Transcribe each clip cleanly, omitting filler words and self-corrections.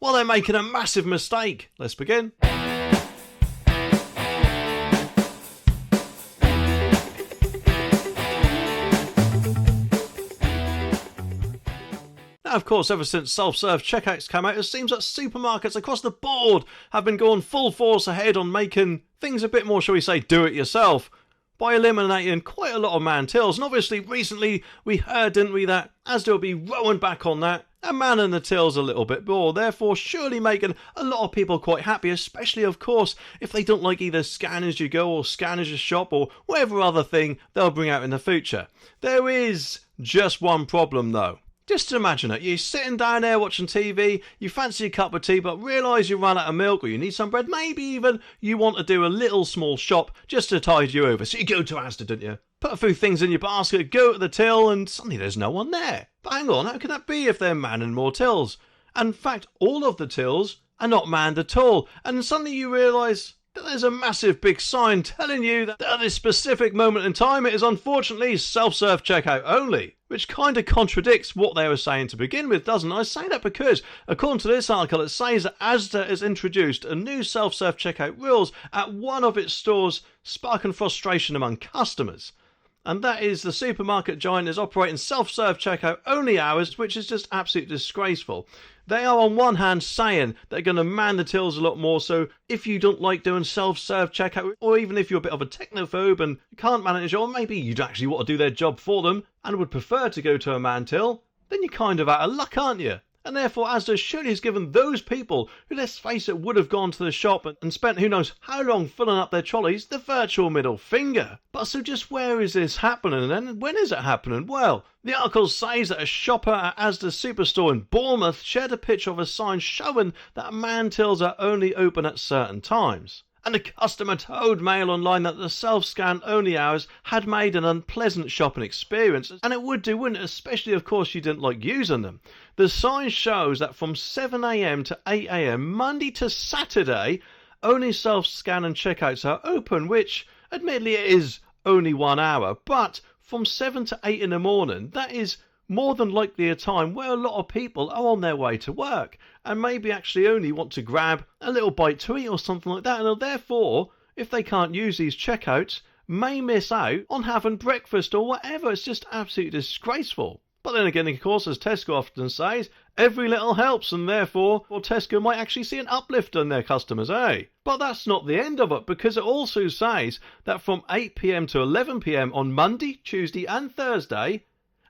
Well, they're making a massive mistake. Let's begin. Now, of course, ever since self-serve checkouts came out, it seems that supermarkets across the board have been going full force ahead on making things a bit more, shall we say, do-it-yourself, by eliminating quite a lot of man tills. And obviously, recently we heard, didn't we, that Asda will be rowing back on that and manning the tills a little bit more, therefore surely making a lot of people quite happy, especially, of course, if they don't like either scan as you go or scan as you shop or whatever other thing they'll bring out in the future. There is just one problem, though. Just imagine it, you're sitting down there watching TV, you fancy a cup of tea but realise you run out of milk or you need some bread, maybe even you want to do a little small shop just to tide you over. So you go to Asda, don't you? Put a few things in your basket, go to the till and suddenly there's no one there. But hang on, how can that be if they're manning more tills? And in fact, all of the tills are not manned at all. And suddenly you realise that there's a massive big sign telling you that at this specific moment in time it is unfortunately self-serve checkout only. Which kind of contradicts what they were saying to begin with, doesn't it? I say that because, according to this article, it says that Asda has introduced a new self-serve checkout rules at one of its stores, sparking frustration among customers. And that is the supermarket giant is operating self-serve checkout only hours, which is just absolutely disgraceful. They are on one hand saying they're going to man the tills a lot more, so if you don't like doing self-serve checkout, or even if you're a bit of a technophobe and can't manage it, or maybe you actually want to do their job for them and would prefer to go to a man till, then you're kind of out of luck, aren't you? And therefore Asda surely has given those people who, let's face it, would have gone to the shop and spent who knows how long filling up their trolleys the virtual middle finger. But so just where is this happening and when is it happening? Well, the article says that a shopper at Asda's superstore in Bournemouth shared a picture of a sign showing that man tills are only open at certain times. And the customer told Mail Online that the self-scan only hours had made an unpleasant shopping experience, and it would do, wouldn't it? Especially, of course, you didn't like using them. The sign shows that from 7 AM to 8 AM, Monday to Saturday, only self-scan and checkouts are open, which, admittedly, it is only 1 hour, but from 7 to 8 in the morning, that is more than likely a time where a lot of people are on their way to work and maybe actually only want to grab a little bite to eat or something like that, and therefore, if they can't use these checkouts, may miss out on having breakfast or whatever. It's just absolutely disgraceful. But then again, of course, as Tesco often says, every little helps, and therefore, Tesco might actually see an uplift on their customers, eh? But that's not the end of it, because it also says that from 8 PM to 11 PM on Monday, Tuesday and Thursday,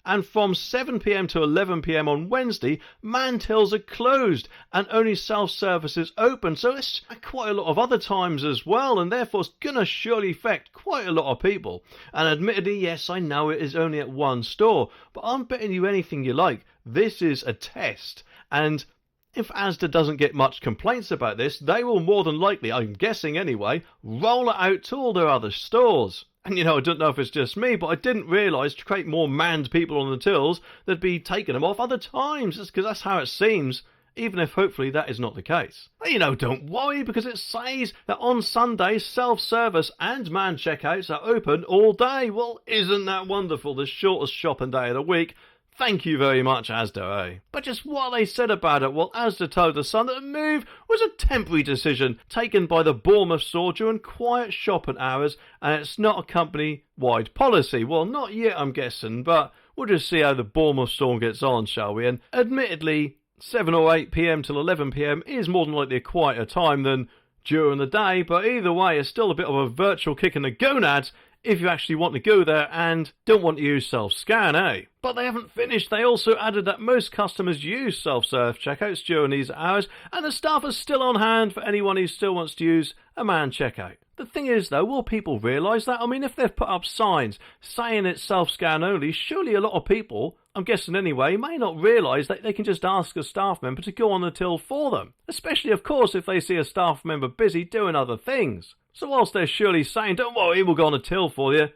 and from 7 PM to 11 PM on Wednesday, man tills are closed and only self-service is open. So it's quite a lot of other times as well, and therefore it's going to surely affect quite a lot of people. And admittedly, yes, I know it is only at one store, but I'm betting you anything you like, this is a test. And if Asda doesn't get much complaints about this, they will more than likely, I'm guessing anyway, roll it out to all their other stores. And you know, I don't know if it's just me, but I didn't realise to create more manned people on the tills, they'd be taking them off other times, just because that's how it seems, even if hopefully that is not the case. But you know, don't worry, because it says that on Sundays, self-service and man checkouts are open all day. Well, isn't that wonderful? The shortest shopping day of the week. Thank you very much, Asda, eh? But just what they said about it, well, Asda told The Sun that the move was a temporary decision taken by the Bournemouth store during quiet shopping hours, and it's not a company-wide policy. Well, not yet, I'm guessing, but we'll just see how the Bournemouth store gets on, shall we? And admittedly, 7 or 8 PM till 11 PM is more than likely a quieter time than during the day, but either way, it's still a bit of a virtual kick in the gonads if you actually want to go there and don't want to use self-scan, eh? But they haven't finished. They also added that most customers use self-serve checkouts during these hours, and the staff is still on hand for anyone who still wants to use a man checkout. The thing is, though, will people realise that? I mean, if they've put up signs saying it's self-scan only, surely a lot of people, I'm guessing anyway, may not realise that they can just ask a staff member to go on the till for them. Especially, of course, if they see a staff member busy doing other things. So whilst they're surely saying, don't worry, we'll go on a till for you,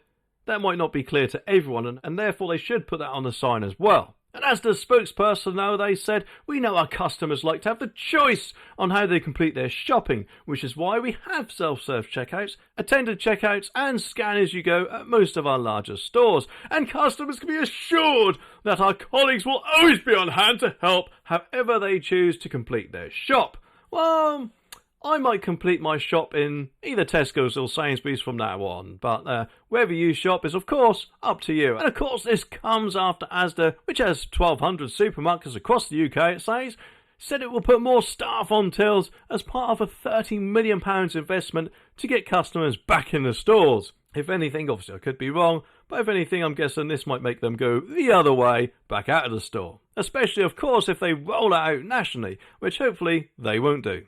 that might not be clear to everyone, and therefore they should put that on the sign as well. And as the spokesperson, though, they said, "We know our customers like to have the choice on how they complete their shopping, which is why we have self-serve checkouts, attended checkouts and scan as you go at most of our larger stores. And customers can be assured that our colleagues will always be on hand to help however they choose to complete their shop." Well, I might complete my shop in either Tesco's or Sainsbury's from now on, but wherever you shop is of course up to you. And of course this comes after Asda, which has 1,200 supermarkets across the UK, it said it will put more staff on tills as part of a £30 million investment to get customers back in the stores. If anything, obviously I could be wrong, but if anything I'm guessing this might make them go the other way, back out of the store. Especially of course if they roll it out nationally, which hopefully they won't do.